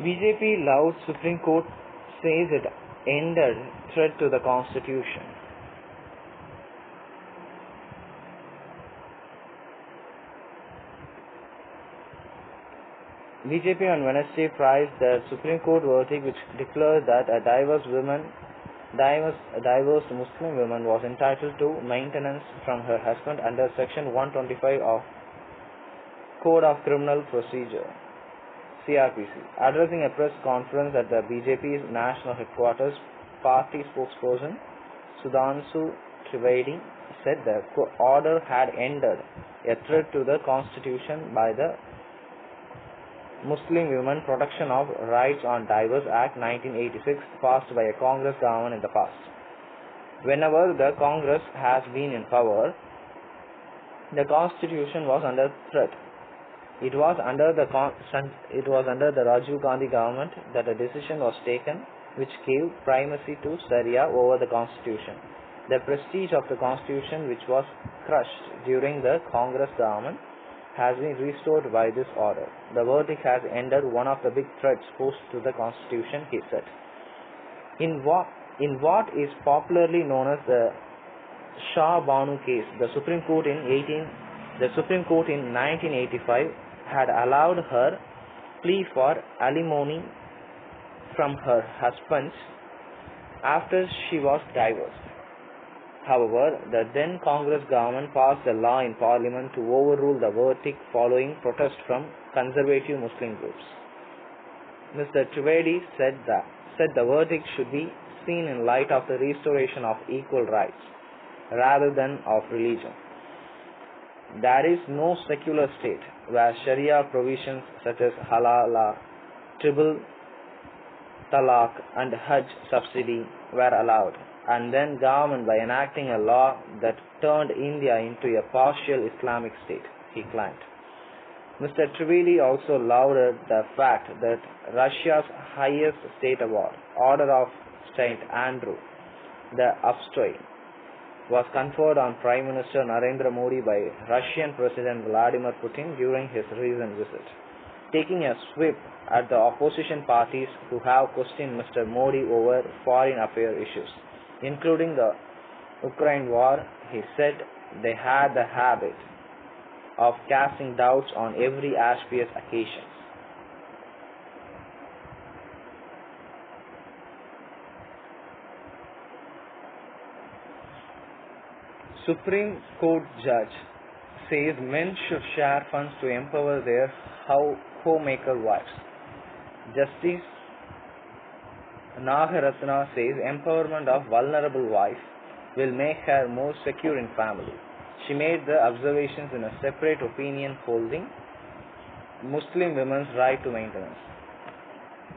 BJP loud Supreme Court says it ended threat to the constitution. BJP on Wednesday praised the Supreme Court verdict which declared that a diverse Muslim woman was entitled to maintenance from her husband under Section 125 of Code of Criminal Procedure (CRPC). Addressing a press conference at the BJP's national headquarters, party spokesperson Sudhanshu Trivedi said the order had ended a threat to the constitution by the Muslim Women Protection of Rights on Divorce Act 1986 passed by a Congress government in the past. Whenever the Congress has been in power, the constitution was under threat. It was under the Rajiv Gandhi government that a decision was taken which gave primacy to Sharia over the constitution. The prestige of the constitution, which was crushed during the Congress government, has been restored by this order. The verdict has ended one of the big threats posed to the constitution, he said. In what is popularly known as the Shah Banu case, the Supreme Court in 1985 had allowed her plea for alimony from her husband after she was divorced. However, the then Congress government passed a law in Parliament to overrule the verdict following protest from conservative Muslim groups. Mr. Trivedi said the verdict should be seen in light of the restoration of equal rights rather than of religion. There is no secular state where Sharia provisions such as halal, triple talaq and Hajj subsidy were allowed, and then government by enacting a law that turned India into a partial Islamic state, he claimed. Mr. Trivedi also lauded the fact that Russia's highest state award, Order of St. Andrew the Upstart, was conferred on Prime Minister Narendra Modi by Russian President Vladimir Putin during his recent visit. Taking a sweep at the opposition parties who have questioned Mr. Modi over foreign affairs issues, including the Ukraine war, he said they had the habit of casting doubts on every auspicious occasion. Supreme Court judge says men should share funds to empower their homemaker wives. Justice Nagaratna says empowerment of vulnerable wife will make her more secure in family. She made the observations in a separate opinion holding Muslim women's right to maintenance.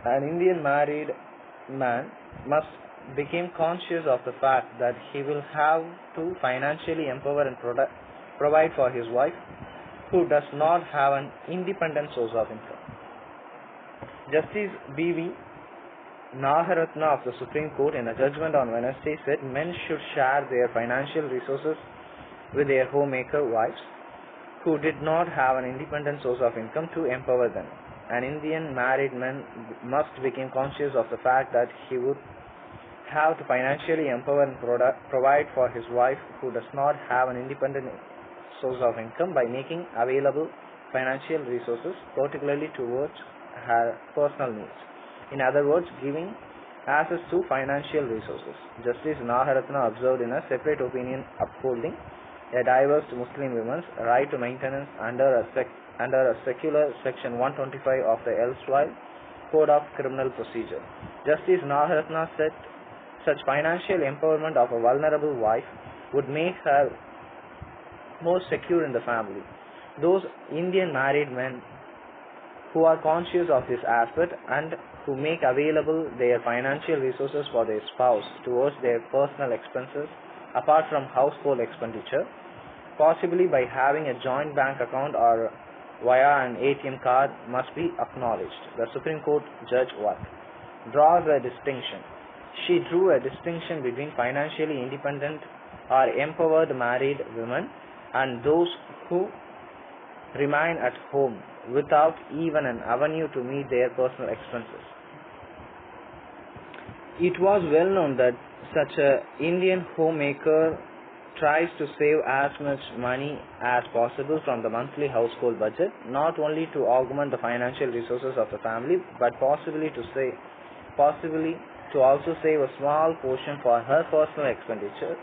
An Indian married man must become conscious of the fact that he will have to financially empower and provide for his wife who does not have an independent source of income. Justice B.V. Nagaratna of the Supreme Court in a judgment on Wednesday said men should share their financial resources with their homemaker wives who did not have an independent source of income to empower them. An Indian married man must become conscious of the fact that he would have to financially empower and provide for his wife who does not have an independent source of income by making available financial resources, particularly towards her personal needs. In other words, giving access to financial resources. Justice Nagaratna observed in a separate opinion upholding a divorced Muslim woman's right to maintenance under a secular Section 125 of the erstwhile Code of Criminal Procedure. Justice Nagaratna said such financial empowerment of a vulnerable wife would make her more secure in the family. Those Indian married men who are conscious of this aspect and who make available their financial resources for their spouse towards their personal expenses apart from household expenditure, possibly by having a joint bank account or via an ATM card, must be acknowledged. The Supreme Court Judge draws a distinction. She drew a distinction between financially independent or empowered married women and those who remain at home without even an avenue to meet their personal expenses. It was well known that such an Indian homemaker tries to save as much money as possible from the monthly household budget, not only to augment the financial resources of the family, but possibly to also save a small portion for her personal expenses.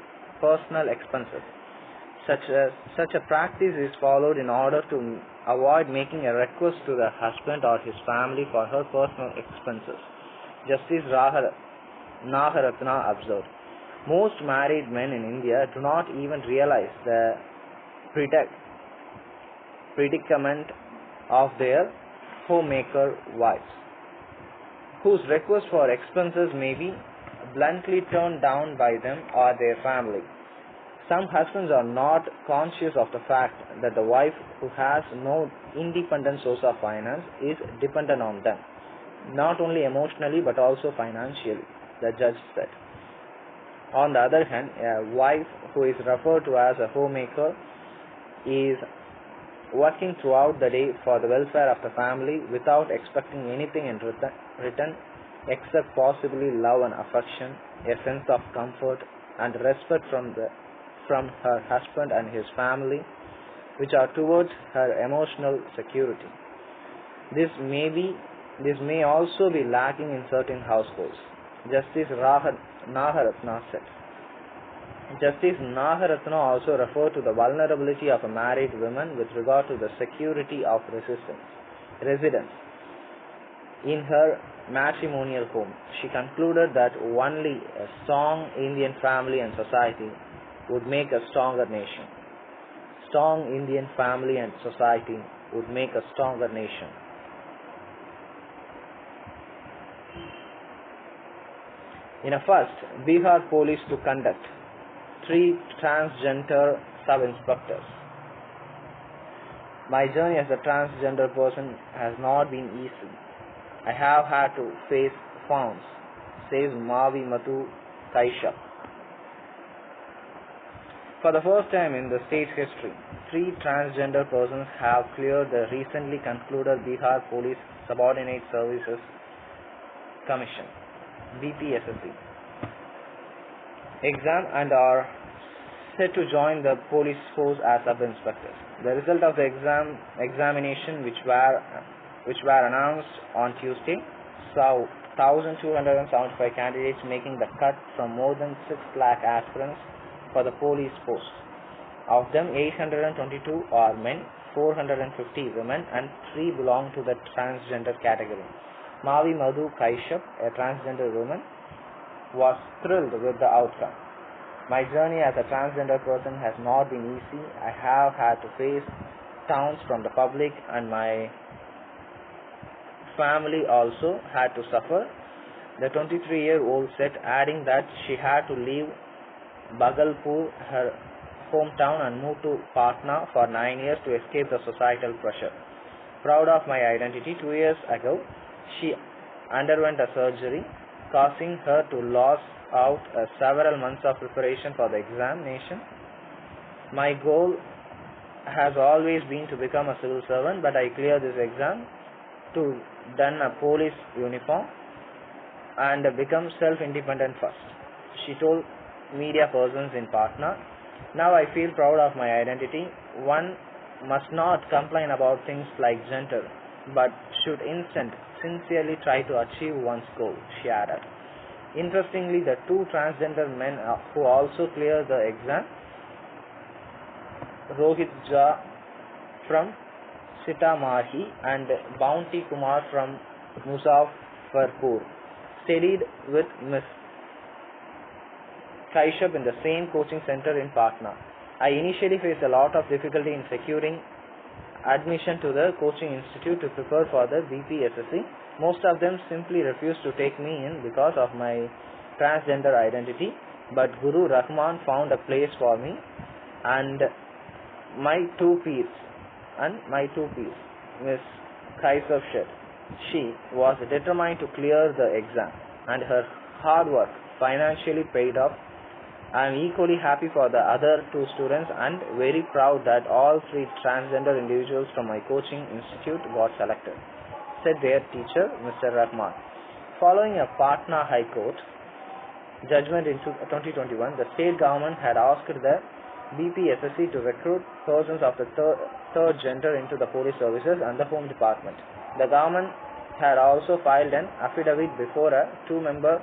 Such a practice is followed in order to avoid making a request to the husband or his family for her personal expenses. Justice Nagaratna observed, most married men in India do not even realize the predicament of their homemaker wives, whose request for expenses may be bluntly turned down by them or their family. Some husbands are not conscious of the fact that the wife who has no independent source of finance is dependent on them, not only emotionally but also financially, the judge said. On the other hand, a wife who is referred to as a homemaker is working throughout the day for the welfare of the family without expecting anything in return except possibly love and affection, a sense of comfort and respect from her husband and his family, which are towards her emotional security. This may also be lacking in certain households. Justice Nagaratna said. Justice Nagaratna also referred to the vulnerability of a married woman with regard to the security of residence in her matrimonial home. She concluded that only a strong Indian family and society would make a stronger nation. Strong Indian family and society would make a stronger nation. In a first, Bihar police to conduct 3 transgender sub-inspectors. My journey as a transgender person has not been easy. I have had to face frowns, says Mavi Madhu Kaishap. For the first time in the state's history, 3 transgender persons have cleared the recently concluded Bihar Police Subordinate Services Commission (BPSSC) exam and are set to join the police force as sub-inspectors. The result of the examination, which were announced on Tuesday, saw 1,275 candidates making the cut from more than 6 lakh aspirants for the police post. Of them, 822 are men, 450 women, and 3 belong to the transgender category. Mavi Madhu Kaishap, a transgender woman, was thrilled with the outcome. My journey as a transgender person has not been easy. I have had to face taunts from the public, and my family also had to suffer, the 23-year-old said, adding that she had to leave Bhagalpur, her hometown, and move to Patna for 9 years to escape the societal pressure. Proud of my identity, 2 years ago, she underwent a surgery, causing her to lose out several months of preparation for the examination. My goal has always been to become a civil servant, but I cleared this exam to don a police uniform and become self-independent first, she told media persons in Patna. Now I feel proud of my identity. One must not complain about things like gender, but should instead sincerely try to achieve one's goal, she added. Interestingly, the 2 transgender men who also cleared the exam, Rohit Jha from Sitamarhi and Bounty Kumar from Muzaffarpur, studied with Ms. Kaishap in the same coaching center in Patna. I initially faced a lot of difficulty in securing admission to the coaching institute to prepare for the BPSSC. Most of them simply refused to take me in because of my transgender identity, but Guru Rahman found a place for me and my two peers, Miss Kaishap said. She was determined to clear the exam, and her hard work financially paid off I am equally happy for the other two students and very proud that all three transgender individuals from my coaching institute got selected, said their teacher, Mr. Rahman. Following a Patna High Court judgment in 2021, the state government had asked the BPSSC to recruit persons of the third gender into the police services and the Home Department. The government had also filed an affidavit before a two-member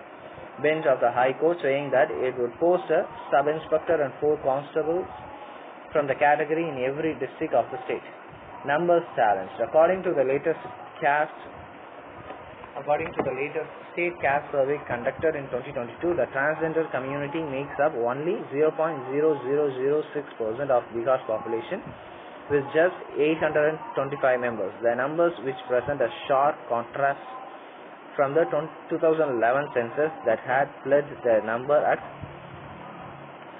bench of the High Court saying that it would post a sub-inspector and 4 constables from the category in every district of the state. Numbers challenged. According to the latest state caste survey conducted in 2022, the transgender community makes up only 0.0006% of Bihar's population, with just 825 members. The numbers, which present a sharp contrast from the 2011 census that had pledged the number at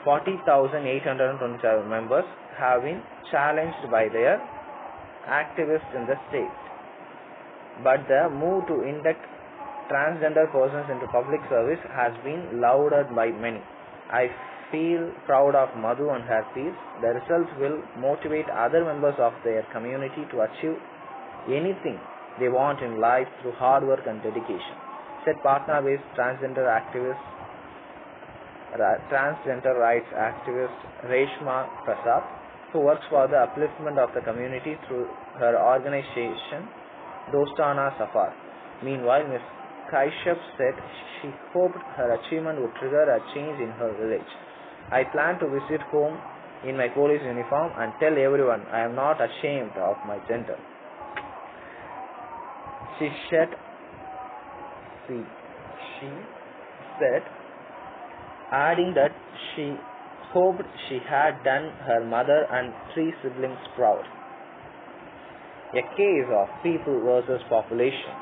40,827 members, have been challenged by their activists in the state. But the move to induct transgender persons into public service has been lauded by many. I feel proud of Madhu and her peers. The results will motivate other members of their community to achieve anything they want in life through hard work and dedication, said Patna-based transgender rights activist Reshma Prasad, who works for the upliftment of the community through her organization Dostana Safar. Meanwhile, Ms. Kaishyap said she hoped her achievement would trigger a change in her village. I plan to visit home in my police uniform and tell everyone I am not ashamed of my gender, she said, adding that she hoped she had done her mother and 3 siblings proud. A case of people versus population.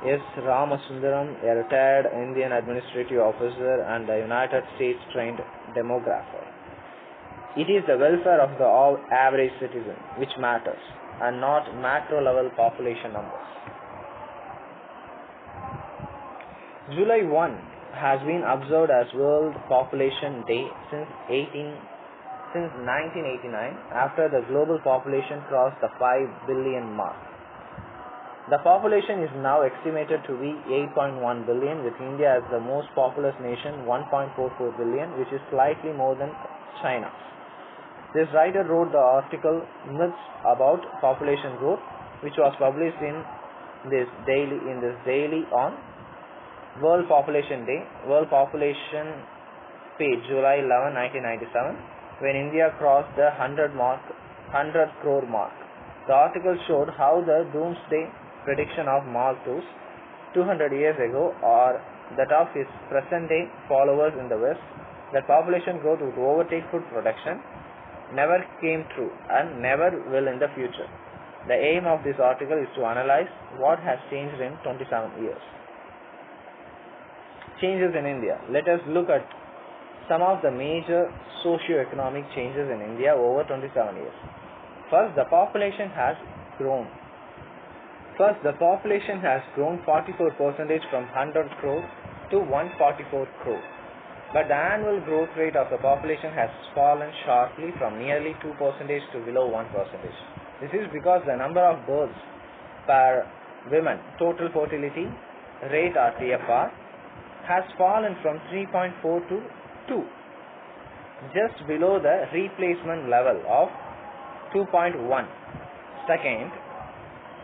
S. Ramasundaram, a retired Indian administrative officer and a United States trained demographer. It is the welfare of the average citizen which matters, and not macro level population numbers. July 1 has been observed as World Population Day since 1989, after the global population crossed the 5 billion mark. The population is now estimated to be 8.1 billion, with India as the most populous nation, 1.44 billion, which is slightly more than China. This writer wrote the article Myths About Population Growth, which was published in this daily on World Population Day, World Population page, July 11, 1997, when India crossed the 100 crore mark. The article showed how the doomsday prediction of Malthus 200 years ago, or that of his present-day followers in the West, that population growth would overtake food production, never came true and never will in the future. The aim of this article is to analyze what has changed in 27 years. Changes in India. Let us look at some of the major socio-economic changes in India over 27 years. First, the population has grown. 44% from 100 crore to 144 crore. But the annual growth rate of the population has fallen sharply from nearly 2% to below 1%. This is because the number of births per woman, total fertility rate or TFR, has fallen from 3.4 to 2, just below the replacement level of 2.1. Second,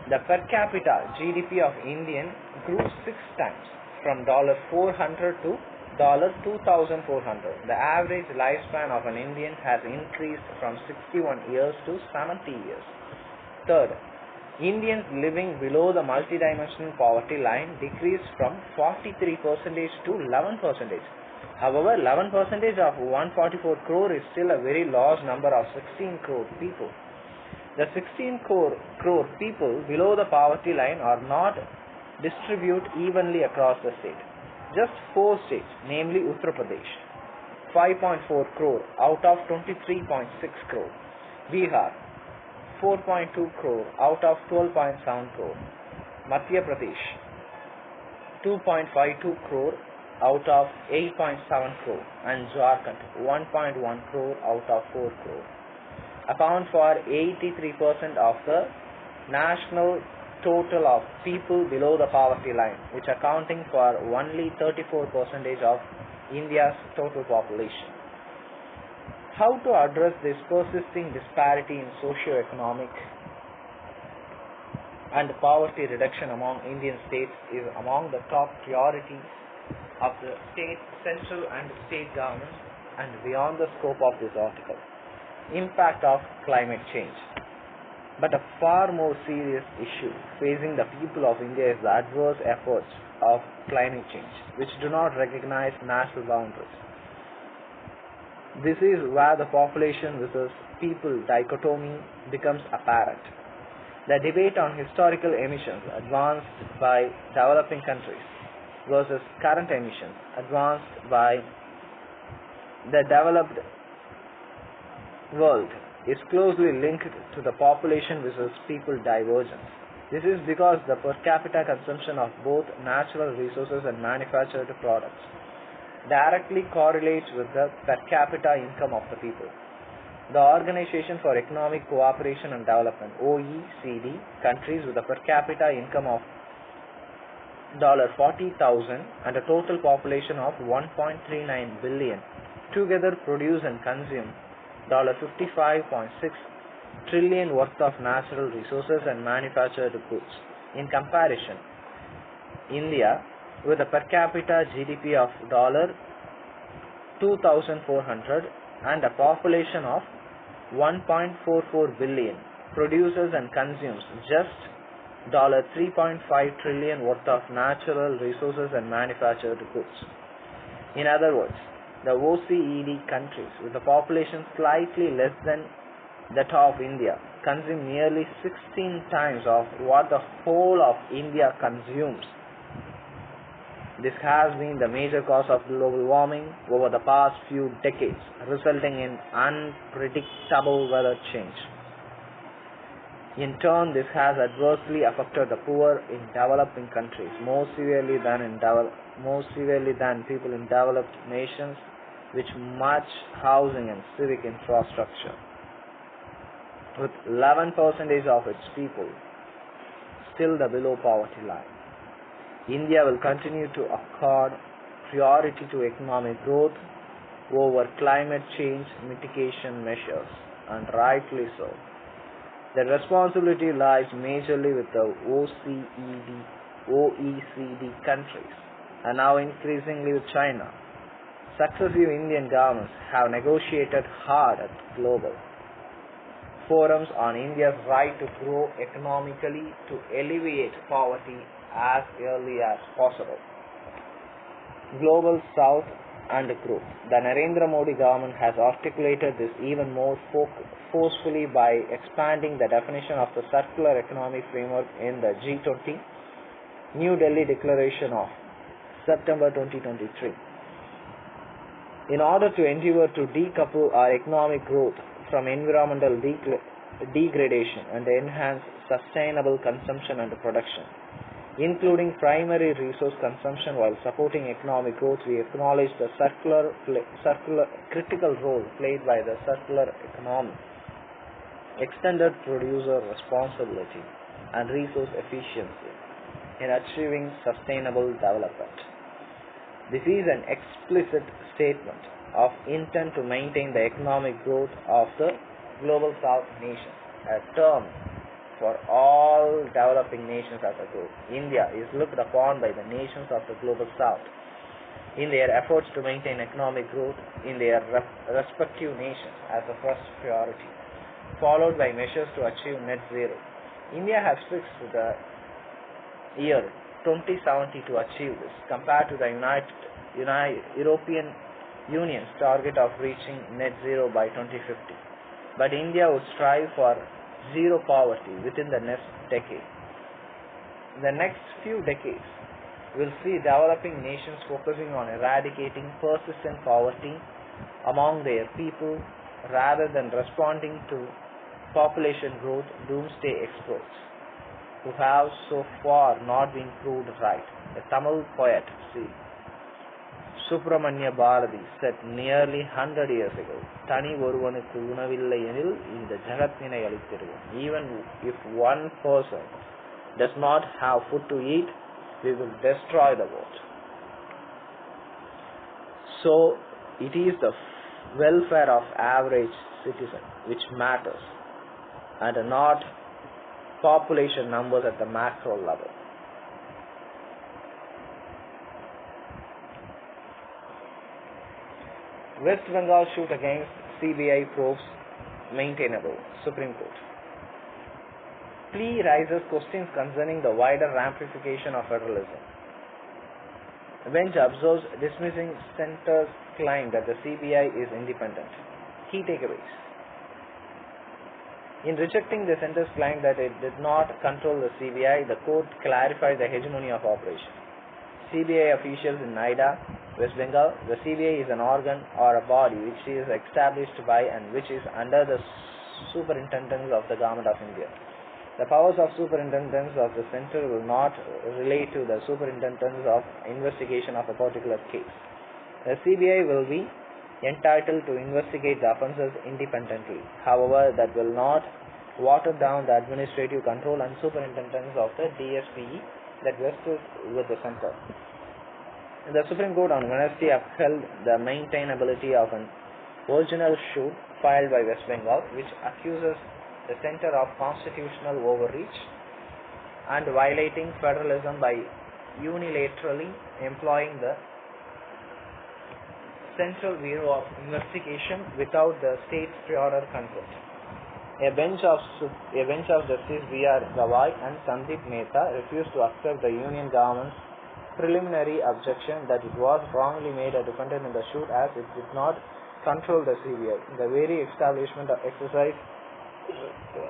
the per capita GDP of Indian grew 6 times, from $400 to $2,400. The average lifespan of an Indian has increased from 61 years to 70 years. Third, Indians living below the multidimensional poverty line decreased from 43% to 11%. However, 11% of 144 crore is still a very large number of 16 crore people. The 16 crore people below the poverty line are not distributed evenly across the state. Just 4 states, namely Uttar Pradesh, 5.4 crore out of 23.6 crore. Bihar, 4.2 crore out of 12.7 crore. Madhya Pradesh, 2.52 crore out of 8.7 crore, and Jharkhand 1.1 crore out of 4 crore, account for 83% of the national total of people below the poverty line, which accounting for only 34% of India's total population. How to address this persisting disparity in socio-economic and poverty reduction among Indian states is among the top priorities of the state, central and state governments, and beyond the scope of this article. Impact of climate change. But a far more serious issue facing the people of India is the adverse efforts of climate change, which do not recognize national boundaries. This is where the population versus people dichotomy becomes apparent. The debate on historical emissions advanced by developing countries versus current emissions advanced by the developed world is closely linked to the population versus people divergence. This is because the per capita consumption of both natural resources and manufactured products directly correlates with the per capita income of the people. The Organization for Economic Cooperation and Development (OECD) countries with a per capita income of $40,000 and a total population of 1.39 billion together produce and consume $55.6 trillion worth of natural resources and manufactured goods. In comparison, India, with a per capita GDP of $2,400 and a population of 1.44 billion, produces and consumes just $3.5 trillion worth of natural resources and manufactured goods. In other words, the OECD countries with a population slightly less than that of India consume nearly 16 times of what the whole of India consumes. This has been the major cause of global warming over the past few decades, resulting in unpredictable weather change. In turn, this has adversely affected the poor in developing countries more severely than people in developed nations with much housing and civic infrastructure. With 11% of its people still below poverty line, India will continue to accord priority to economic growth over climate change mitigation measures, and rightly so. The responsibility lies majorly with the OECD countries, and now increasingly with China. Successive Indian governments have negotiated hard at global forums on India's right to grow economically to alleviate poverty as early as possible. Global South and growth. The Narendra Modi government has articulated this even more forcefully by expanding the definition of the circular economic framework in the G20 New Delhi Declaration of September 2023. In order to endeavor to decouple our economic growth from environmental degradation and enhance sustainable consumption and production, including primary resource consumption while supporting economic growth, we acknowledge the critical role played by the circular economy, extended producer responsibility, and resource efficiency in achieving sustainable development. This is an explicit statement of intent to maintain the economic growth of the Global South nations, a term for all developing nations as a group. India is looked upon by the nations of the Global South in their efforts to maintain economic growth in their respective nations as a first priority, followed by measures to achieve net zero. India has fixed the year 2070 to achieve this, compared to the European Union's target of reaching net zero by 2050. But India would strive for zero poverty within the next decade. The next few decades will see developing nations focusing on eradicating persistent poverty among their people rather than responding to population growth doomsday experts who have so far not been proved right. a Tamil poet, Subramanya Bharati, said nearly 100 years ago, Tani oruvanukku unavillai enil indha jagathinai alithiruvom. Even if one person does not have food to eat, we will destroy the world. So it is the welfare of average citizen which matters, and not population numbers at the macro level. West Bengal suit against CBI proves maintainable. Supreme Court. Plea raises questions concerning the wider ramification of federalism. The bench observes dismissing centre's claim that the CBI is independent. Key takeaways. In rejecting the centre's claim that it did not control the CBI, the court clarified the hegemony of operation. CBI officials in Noida, West Bengal, the CBI is an organ or a body which is established by and which is under the superintendence of the Government of India. The powers of superintendence of the centre will not relate to the superintendence of investigation of a particular case. The CBI will be entitled to investigate the offences independently. However, that will not water down the administrative control and superintendence of the DSPE that rests with the centre. The Supreme Court on Wednesday upheld the maintainability of an original suit filed by West Bengal, which accuses the centre of constitutional overreach and violating federalism by unilaterally employing the Central Bureau of Investigation without the state's prior consent. A bench of Justice B.R. Gawai and Sandeep Mehta refused to accept the Union government's preliminary objection that it was wrongly made a defendant in the suit as it did not control the CBI. The very establishment of exercise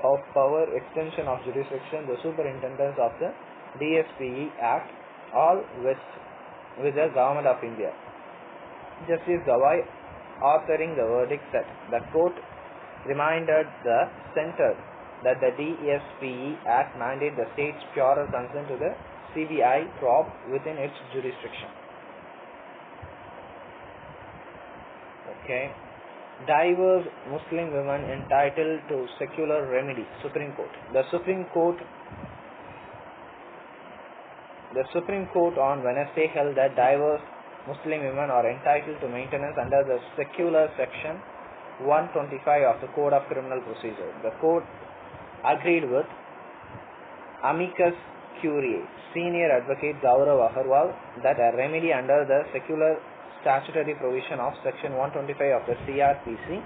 of power, extension of jurisdiction, the superintendence of the DSPE Act, all with the Government of India. Justice Gawai, authoring the verdict, said the court reminded the centre that the DSPE Act mandated the state's prior consent to the CBI probe within its jurisdiction. Diverse Muslim women entitled to secular remedy. Supreme Court. The Supreme Court on Wednesday held that diverse Muslim women are entitled to maintenance under the secular section 125 of the Code of Criminal Procedure. The court agreed with amicus curiae, senior advocate Gaurav Agarwal, that a remedy under the secular statutory provision of section 125 of the CRPC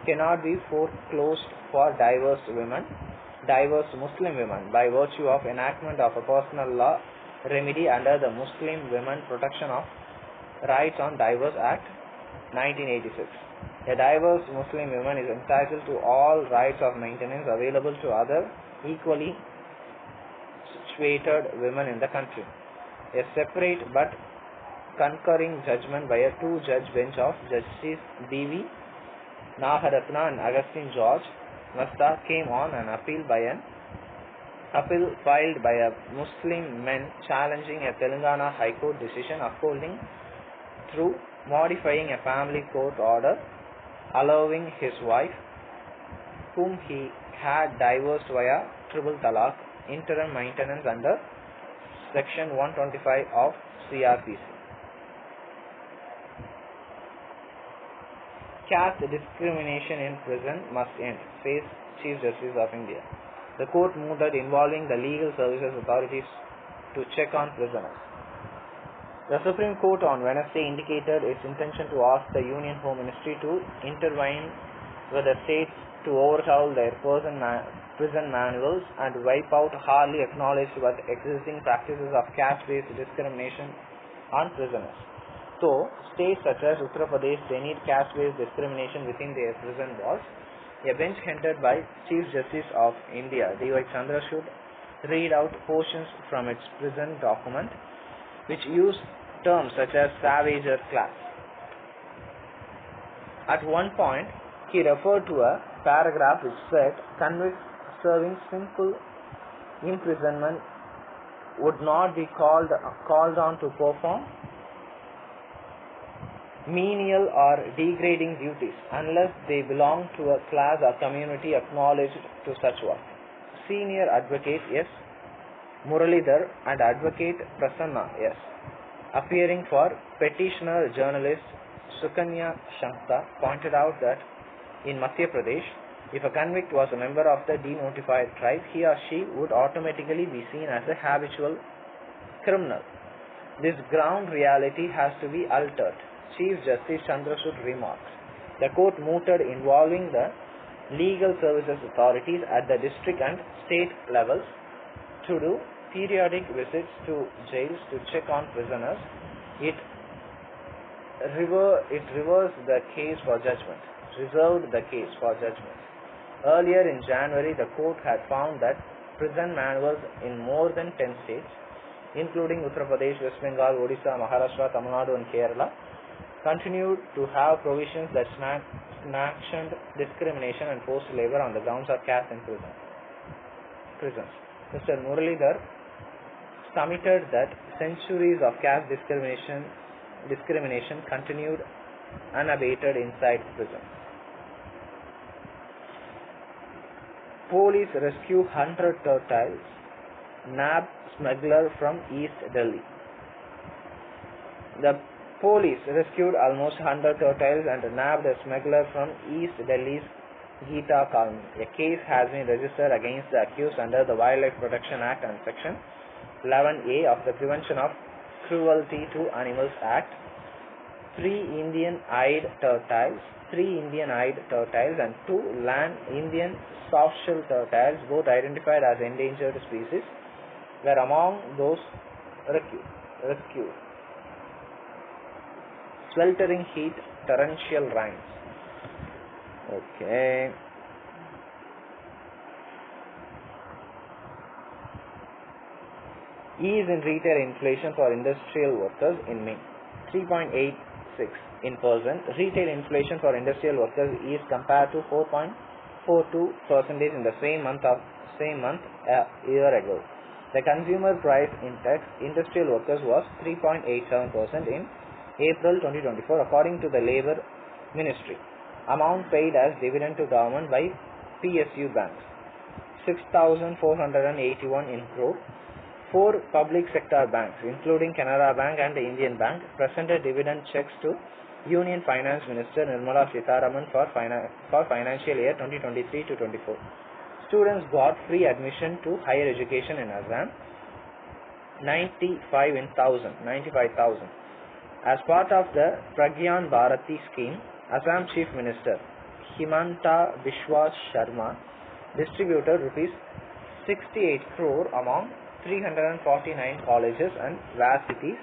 cannot be foreclosed for diverse Muslim women by virtue of enactment of a personal law remedy under the Muslim Women Protection of Rights on Divorce Act 1986. A diverse Muslim woman is entitled to all rights of maintenance available to other equally situated women in the country. A separate but concurring judgment by a two-judge bench of Justice D.V. Nagaratna and Augustine George Masta came on an appeal filed by a Muslim men challenging a Telangana High Court decision upholding through modifying a family court order allowing his wife, whom he had divorced via triple talaq, interim maintenance under section 125 of CRPC. Caste discrimination in prison must end, says Chief Justice of India. The court moved that involving the legal services authorities to check on prisoners. The Supreme Court on Wednesday indicated its intention to ask the Union Home Ministry to intervene with the states to overhaul their prison manuals and wipe out hardly acknowledged but existing practices of caste-based discrimination on prisoners. So, states such as Uttar Pradesh denied caste-based discrimination within their prison walls. A bench headed by Chief Justice of India, D.Y. Chandra, should read out portions from its prison document which use terms such as savage or class. At one point, he referred to a paragraph which said, convicts serving simple imprisonment would not be called on to perform menial or degrading duties unless they belong to a class or community acknowledged to such work. Senior Advocate S. Muralidhar and Advocate Prasanna S. appearing for petitioner journalist Sukanya Shankta pointed out that in Madhya Pradesh, if a convict was a member of the denotified tribe, he or she would automatically be seen as a habitual criminal. This ground reality has to be altered, Chief Justice Chandrachud remarks. The court mooted involving the legal services authorities at the district and state levels to do periodic visits to jails to check on prisoners. It reversed the case for judgment. Reserved the case for judgment. Earlier in January, the court had found that prison manuals in more than 10 states, including Uttar Pradesh, West Bengal, Odisha, Maharashtra, Tamil Nadu and Kerala, continued to have provisions that sanctioned discrimination and forced labor on the grounds of caste in prisons. Mr. Muralidhar submitted that centuries of caste discrimination continued unabated inside prison. Police rescue 100 turtles, nab smuggler from East Delhi. The police rescued almost 100 turtles and nabbed a smuggler from East Delhi's Gita colony. A case has been registered against the accused under the Wildlife Protection Act and Section 11A of the Prevention of Cruelty to Animals Act. Three Indian-eyed turtles and two land Indian soft-shell turtles, both identified as endangered species, were among those rescued. Sweltering heat, torrential rains. Okay. Ease in retail inflation for industrial workers in May. 3.86 in person. Retail inflation for industrial workers is compared to 4.42% in the same month a year ago. The consumer price index industrial workers was 3.87% in April 2024 according to the Labour Ministry. Amount paid as dividend to government by PSU banks 6,481 in crore. Four public sector banks, including Canara Bank and the Indian Bank, presented dividend checks to Union Finance Minister Nirmala Sitharaman for financial year 2023-24. Students got free admission to higher education in Assam, 95,000. As part of the Pragyan Bharati scheme, Assam Chief Minister Himanta Biswa Sharma distributed rupees 68 crore among 349 colleges and varsities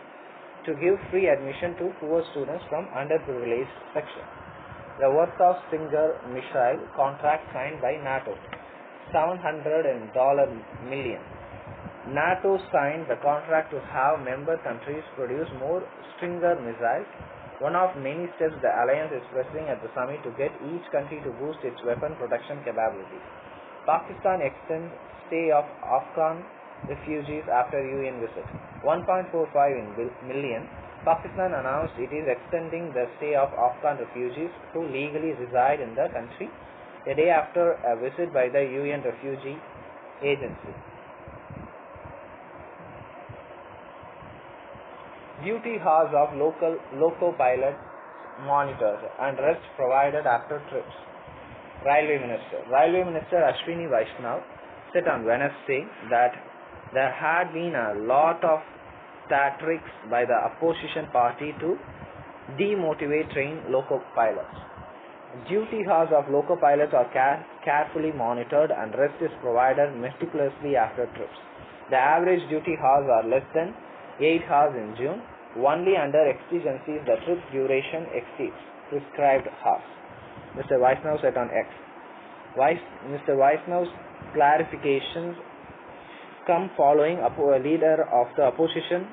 to give free admission to poor students from underprivileged sections. The worth of Stinger missile contract signed by NATO, $700 million. NATO signed the contract to have member countries produce more Stinger missiles, one of many steps the alliance is pressing at the summit to get each country to boost its weapon production capabilities. Pakistan extends stay of Afghan refugees after UN visit. 1.45 million. Pakistan announced it is extending the stay of Afghan refugees who legally reside in the country a day after a visit by the UN Refugee Agency. Duty hours of loco pilot monitors and rest provided after trips. Railway Minister Ashwini Vaishnaw said on Wednesday that there had been a lot of tactics by the opposition party to demotivate trained loco pilots. Duty hours of loco pilots are carefully monitored and rest is provided meticulously after trips. The average duty hours are less than 8 hours in June. Only under exigencies the trip duration exceeds prescribed hours, Mr. Vaishnaw said on X. Mr. Vaishnaw's clarifications come following a leader of the opposition,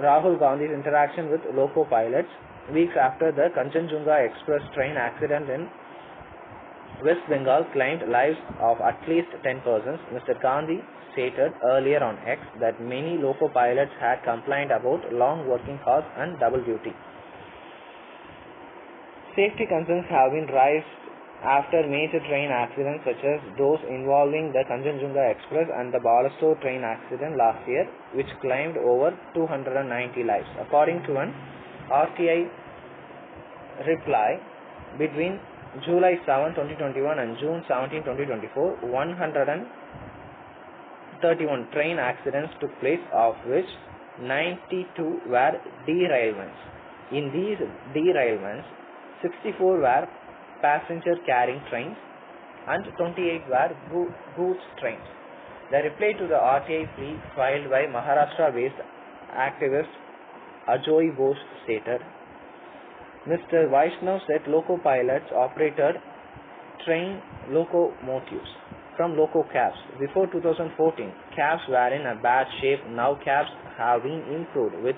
Rahul Gandhi's interaction with loco pilots weeks after the Kanchenjunga Express train accident in West Bengal claimed lives of at least 10 persons. Mr. Gandhi stated earlier on X that many loco pilots had complained about long working hours and double duty. Safety concerns have been raised after major train accidents such as those involving the Kanchenjunga Express and the Balasore train accident last year, which claimed over 290 lives. According to an RTI reply, between July 7, 2021 and June 17, 2024, 131 train accidents took place, of which 92 were derailments. In these derailments, 64 were passenger carrying trains and 28 were goods trains. The reply to the RTI plea filed by Maharashtra-based activist Ajoy Ghosh stated, Mr. Vaishnav said loco pilots operated train locomotives from loco cabs. Before 2014, cabs were in a bad shape. Now cabs have been improved with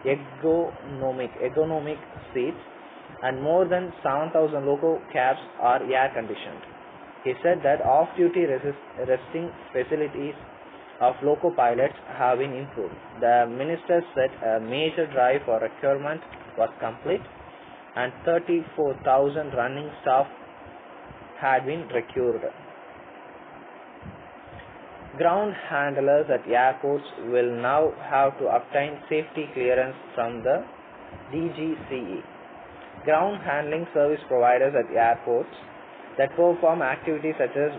ergonomic seats, and more than 7,000 loco cabs are air conditioned. He said that off-duty resting facilities of loco pilots have been improved. The minister said a major drive for recruitment was complete and 34,000 running staff had been recruited. Ground handlers at airports will now have to obtain safety clearance from the DGCA. Ground handling service providers at airports that perform activities such as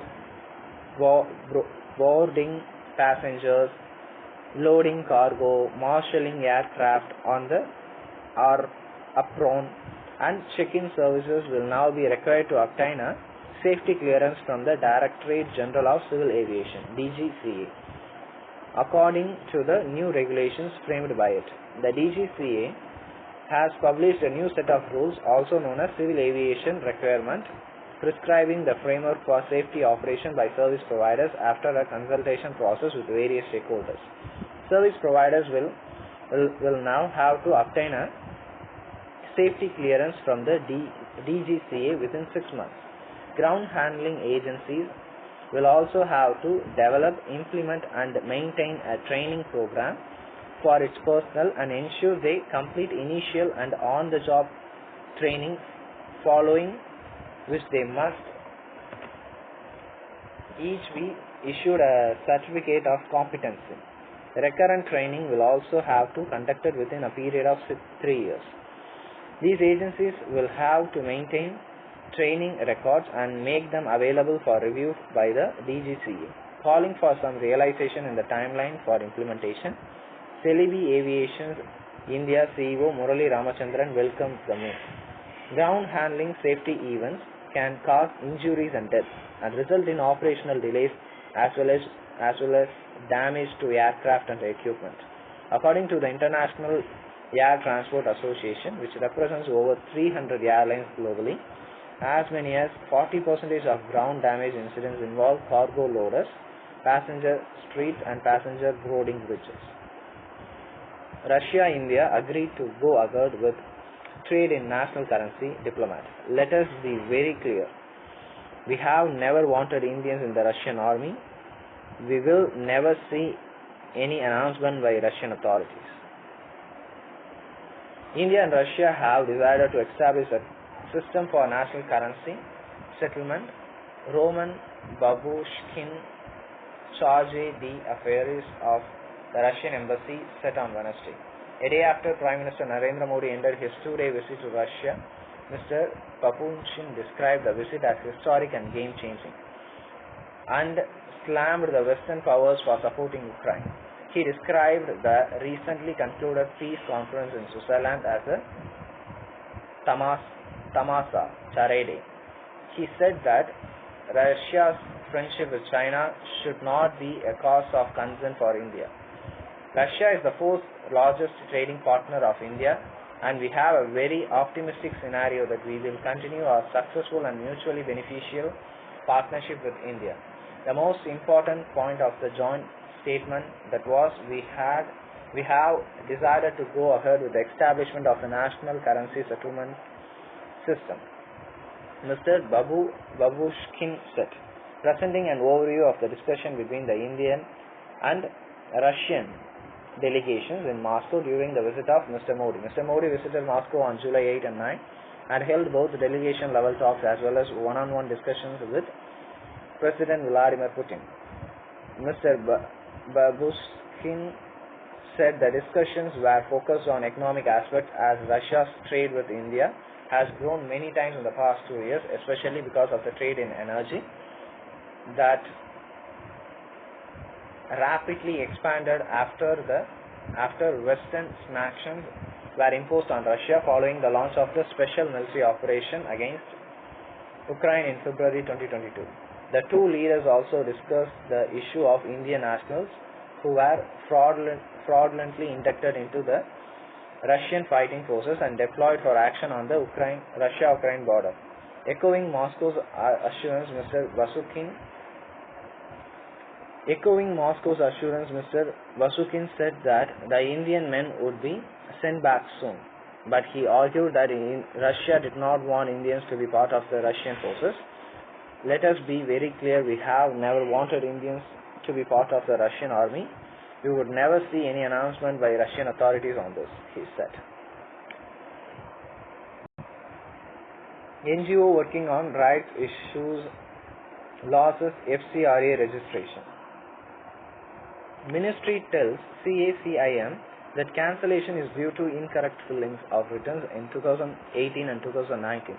boarding passengers, loading cargo, marshalling aircraft on the apron, and check-in services will now be required to obtain a safety clearance from the Directorate General of Civil Aviation (DGCA). According to the new regulations framed by it, the DGCA has published a new set of rules, also known as Civil Aviation Requirement, prescribing the framework for safety operation by service providers after a consultation process with various stakeholders. Service providers will now have to obtain a safety clearance from the DGCA within 6 months. Ground handling agencies will also have to develop, implement and maintain a training program for its personnel and ensure they complete initial and on-the-job training, following which they must each be issued a certificate of competency. Recurrent training will also have to be conducted within a period of 3 years. These agencies will have to maintain training records and make them available for review by the DGCA. Calling for some realization in the timeline for implementation, Celebi Aviation's India CEO Murali Ramachandran welcomed the move. Ground handling safety events can cause injuries and death and result in operational delays as well as damage to aircraft and equipment. According to the International Air Transport Association, which represents over 300 airlines globally, as many as 40% of ground damage incidents involve cargo loaders, passenger street and passenger boarding bridges. Russia-India agreed to go ahead with trade in national currency. Diplomat. Let us be very clear. We have never wanted Indians in the Russian army. We will never see any announcement by Russian authorities. India and Russia have decided to establish a system for national currency settlement. Roman Babushkin charged the affairs of the Russian embassy set on Wednesday. A day after Prime Minister Narendra Modi ended his 2-day visit to Russia, Mr. Babushkin described the visit as historic and game-changing and slammed the Western powers for supporting Ukraine. He described the recently concluded peace conference in Switzerland as a tamasa charade. He said that Russia's friendship with China should not be a cause of concern for India. Russia is the fourth largest trading partner of India, and we have a very optimistic scenario that we will continue our successful and mutually beneficial partnership with India. The most important point of the joint statement that was we have decided to go ahead with the establishment of a national currency settlement system. Mr. Babushkin said, presenting an overview of the discussion between the Indian and Russian delegations in Moscow during the visit of Mr. Modi. Mr. Modi visited Moscow on July 8 and 9 and held both delegation level talks as well as one-on-one discussions with President Vladimir Putin. Mr. Babushkin said the discussions were focused on economic aspects as Russia's trade with India has grown many times in the past 2 years, especially because of the trade in energy that rapidly expanded after Western sanctions were imposed on Russia following the launch of the special military operation against Ukraine in February 2022. The two leaders also discussed the issue of Indian nationals who were fraudulently inducted into the Russian fighting forces and deployed for action on the Russia-Ukraine border. Echoing Moscow's assurance, Mr. Babushkin said that the Indian men would be sent back soon, but he argued that Russia did not want Indians to be part of the Russian forces. Let us be very clear, we have never wanted Indians to be part of the Russian army. We would never see any announcement by Russian authorities on this, he said. NGO working on rights issues losses FCRA registration. Ministry tells CACIM that cancellation is due to incorrect fillings of returns in 2018 and 2019.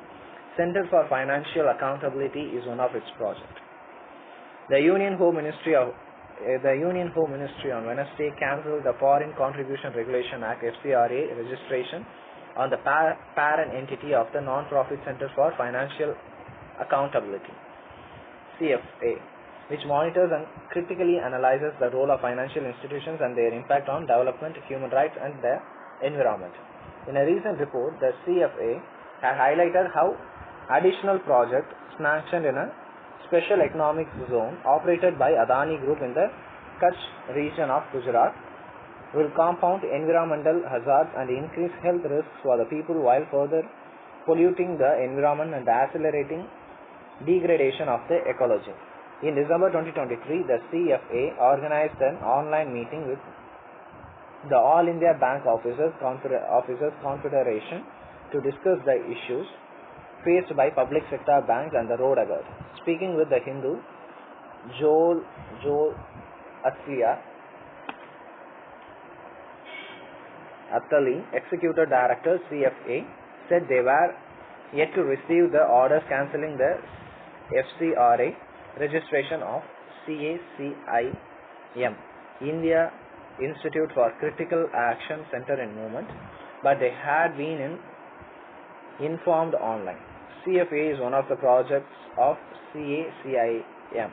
Center for Financial Accountability is one of its projects. The Union Home Ministry on Wednesday cancelled the Foreign Contribution Regulation Act FCRA registration on the parent entity of the Non-Profit Center for Financial Accountability (CFA), which monitors and critically analyzes the role of financial institutions and their impact on development, human rights, and the environment. In a recent report, the CFA had highlighted how additional projects sanctioned in a special economic zone operated by Adani Group in the Kutch region of Gujarat will compound environmental hazards and increase health risks for the people while further polluting the environment and accelerating degradation of the ecology. In December 2023, the CFA organized an online meeting with the All India Bank Officers Confederation to discuss the issues faced by public sector banks and the road hazard. Speaking with the Hindu, Joel Attali, Executive Director CFA, said they were yet to receive the orders cancelling the FCRA registration of CACIM, India Institute for Critical Action Center and Movement, but they had been informed online. CFA is one of the projects of CACIM.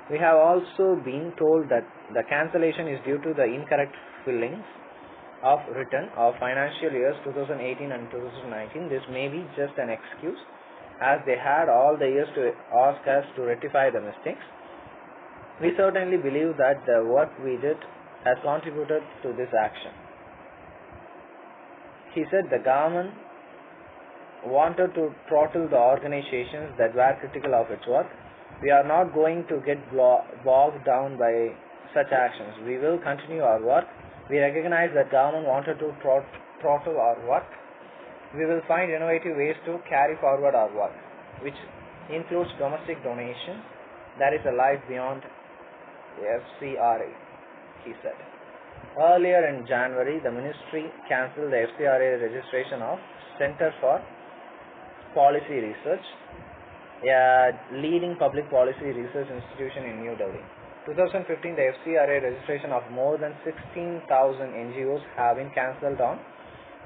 We have also been told that the cancellation is due to the incorrect fillings of return of financial years 2018 and 2019. This may be just an excuse, as they had all the years to ask us to rectify the mistakes. We certainly believe that the work we did has contributed to this action. He said the government wanted to throttle the organizations that were critical of its work. We are not going to get bogged down by such actions. We will continue our work. We recognize that government wanted to throttle our work. We will find innovative ways to carry forward our work, which includes domestic donations. That is a life beyond FCRA, he said. Earlier in January, the ministry cancelled the FCRA registration of Center for Policy Research, a leading public policy research institution in New Delhi. 2015, the FCRA registration of more than 16,000 NGOs have been cancelled on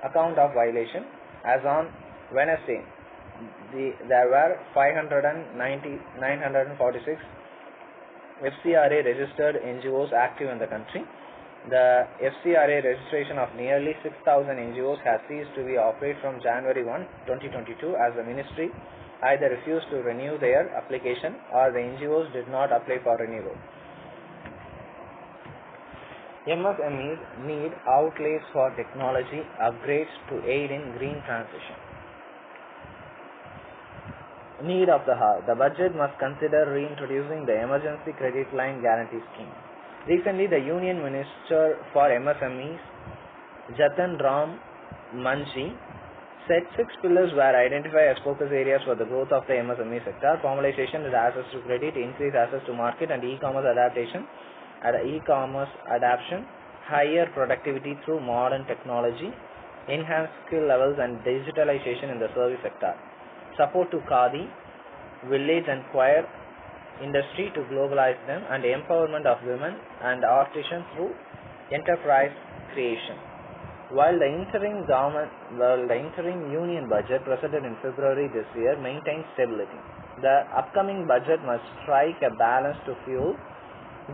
account of violation. As on Wednesday, there were 946 FCRA registered NGOs active in the country. The FCRA registration of nearly 6,000 NGOs has ceased to be operated from January 1, 2022, as the ministry either refused to renew their application or the NGOs did not apply for renewal. MSMEs need outlays for technology upgrades to aid in green transition. need of the hour. The budget must consider reintroducing the Emergency Credit Line Guarantee Scheme. Recently, the Union Minister for MSMEs, Jatan Ram Manji, said 6 pillars were identified as focus areas for the growth of the MSME sector: formalization with access to credit, increased access to market and e-commerce adaptation, higher productivity through modern technology, enhanced skill levels and digitalization in the service sector, support to Khadi, village and choir industry to globalize them, and empowerment of women and artisans through enterprise creation. While the interim union budget presented in February this year maintains stability, the upcoming budget must strike a balance to fuel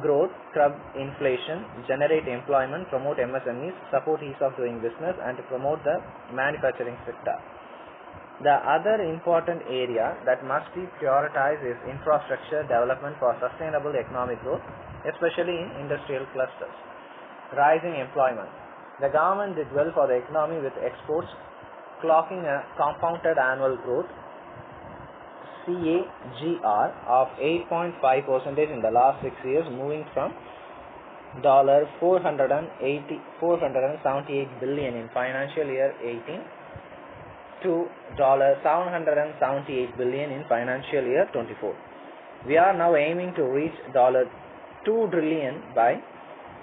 growth, curb inflation, generate employment, promote MSMEs, support ease of doing business, and to promote the manufacturing sector. The other important area that must be prioritized is infrastructure development for sustainable economic growth, especially in industrial clusters. Rising employment. The government did well for the economy with exports clocking a compounded annual growth CAGR of 8.5% in the last 6 years, moving from $478 billion in financial year 18 to $778 billion in financial year 24. We are now aiming to reach $2 trillion by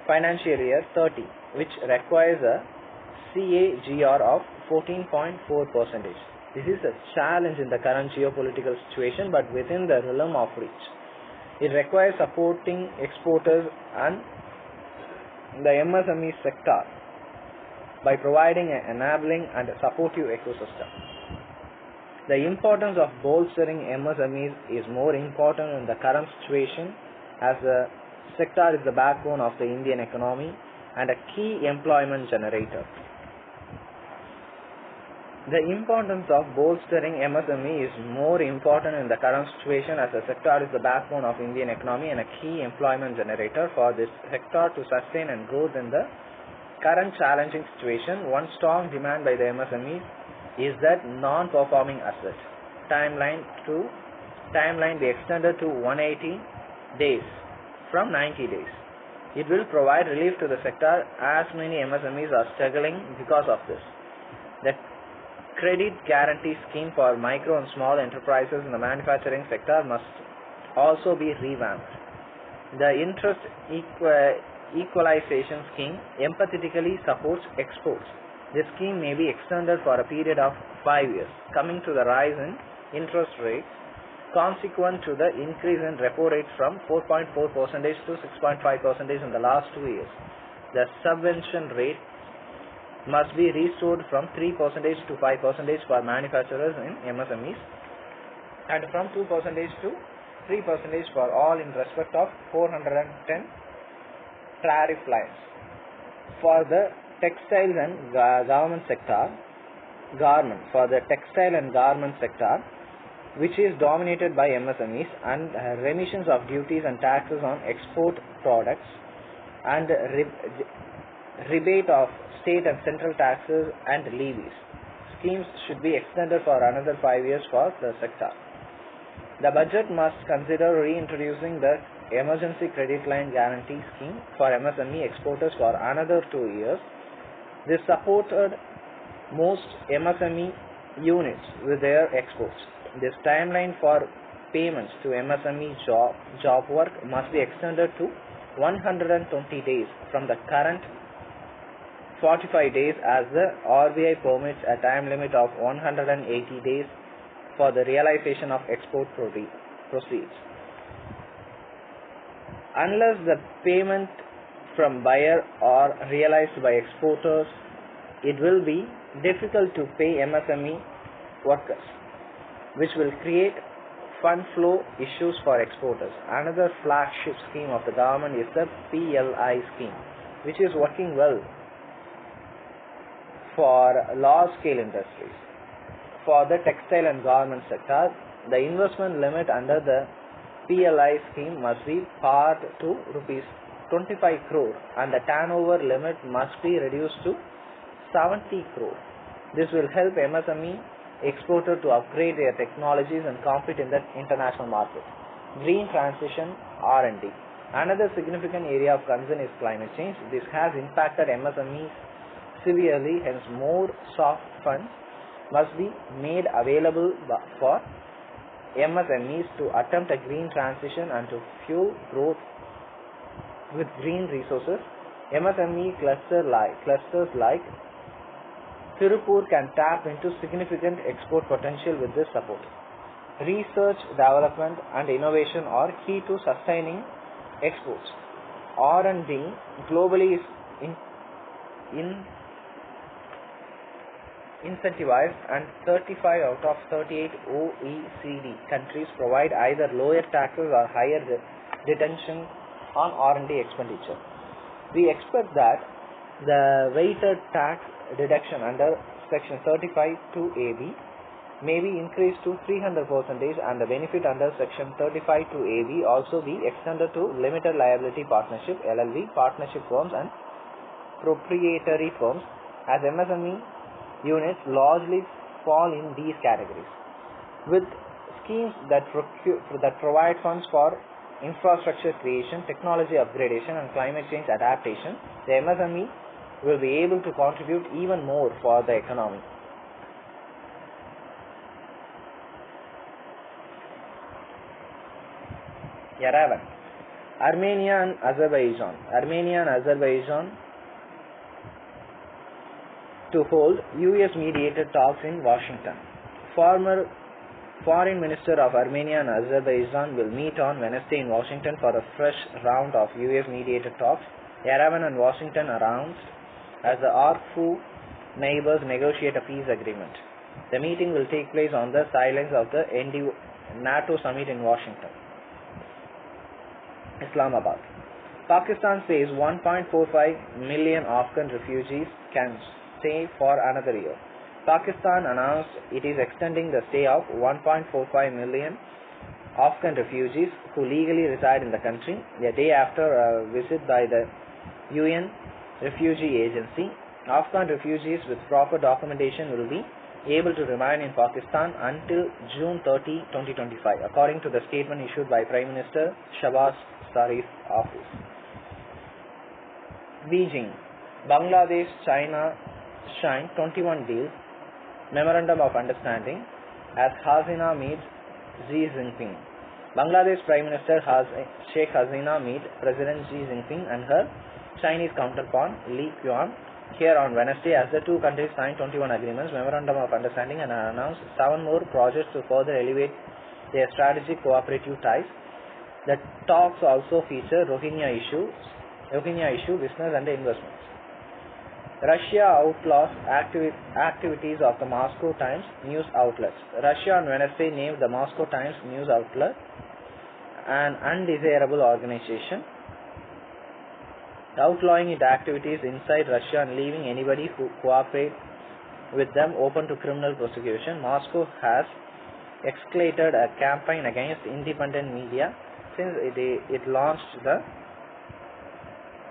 financial year 30, which requires a CAGR of 14.4%. This is a challenge in the current geopolitical situation, but within the realm of reach. It requires supporting exporters and the MSME sector by providing an enabling and supportive ecosystem. The importance of bolstering MSMEs is more important in the current situation, as the sector is the backbone of the Indian economy and a key employment generator. The importance of bolstering MSME is more important in the current situation, as the sector is the backbone of Indian economy and a key employment generator. For this sector to sustain and grow in the current challenging situation, one strong demand by the MSMEs is that non-performing assets timeline be extended to 180 days from 90 days. It will provide relief to the sector, as many MSMEs are struggling because of this. The Credit Guarantee Scheme for micro and small enterprises in the manufacturing sector must also be revamped. The Interest Equalization Scheme empathetically supports exports. This scheme may be extended for a period of 5 years. Coming to the rise in interest rates consequent to the increase in repo rate from 4.4% to 6.5% in the last 2 years, the subvention rate must be restored from 3% to 5% for manufacturers in MSMEs and from 2% to 3% for all in respect of 410 tariff lines. For the textiles and garment sector, which is dominated by MSMEs, and remissions of duties and taxes on export products and rebate of state and central taxes and levies. Schemes should be extended for another 5 years for the sector. The budget must consider reintroducing the Emergency Credit Line Guarantee Scheme for MSME exporters for another 2 years. This supported most MSME units with their exports. This timeline for payments to MSME job work must be extended to 120 days from the current 45 days, as the RBI permits a time limit of 180 days for the realization of export proceeds. Unless the payment from buyer are realized by exporters, it will be difficult to pay MSME workers, which will create fund flow issues for exporters. Another flagship scheme of the government is the PLI scheme, which is working well for large-scale industries. For the textile and garment sector, the investment limit under the PLI scheme must be pared to rupees 25 crore and the turnover limit must be reduced to 70 crore. This will help MSME exported to upgrade their technologies and compete in the international market. Green transition R&D. Another significant area of concern is climate change. This has impacted MSMEs severely, hence more soft funds must be made available for MSMEs to attempt a green transition and to fuel growth with green resources. MSME clusters like Tirupur can tap into significant export potential with this support. Research, development and innovation are key to sustaining exports. R&D globally is incentivized, and 35 out of 38 OECD countries provide either lower taxes or higher detention on R&D expenditure. We expect that the weighted tax deduction under Section 35(2)(ab) may be increased to 300% and the benefit under Section 35(2)(ab) also be extended to limited liability partnership (LLP) partnership firms and proprietary firms, as MSME units largely fall in these categories. With schemes that provide funds for infrastructure creation, technology upgradation and climate change adaptation, the MSME will be able to contribute even more for the economy. Yerevan. Armenia and Azerbaijan to hold US mediated talks in Washington. Former Foreign Minister of Armenia and Azerbaijan will meet on Wednesday in Washington for a fresh round of US mediated talks. Yerevan and Washington announced as the Artfu neighbors negotiate a peace agreement. The meeting will take place on the sidelines of the NATO summit in Washington. Islamabad. Pakistan says 1.45 million Afghan refugees can stay for another year. Pakistan announced it is extending the stay of 1.45 million Afghan refugees who legally reside in the country a day after a visit by the UN Refugee Agency. Afghan refugees with proper documentation will be able to remain in Pakistan until June 30, 2025, according to the statement issued by Prime Minister Shahbaz Sharif's office. Beijing. Bangladesh, China signed 21 deals, Memorandum of Understanding as Hasina meets Xi Jinping. Bangladesh Prime Minister Sheikh Hasina meet President Xi Jinping and her Chinese counterpart Li Qiang here on Wednesday as the two countries signed 21 agreements, Memorandum of Understanding and announced 7 more projects to further elevate their strategic cooperative ties. The talks also feature Rohingya issue, business and investments. Russia outlaws activities of the Moscow Times news outlets. Russia on Wednesday named the Moscow Times news outlet an undesirable organization, outlawing its activities inside Russia and leaving anybody who cooperates with them open to criminal prosecution. Moscow has escalated a campaign against independent media since it launched the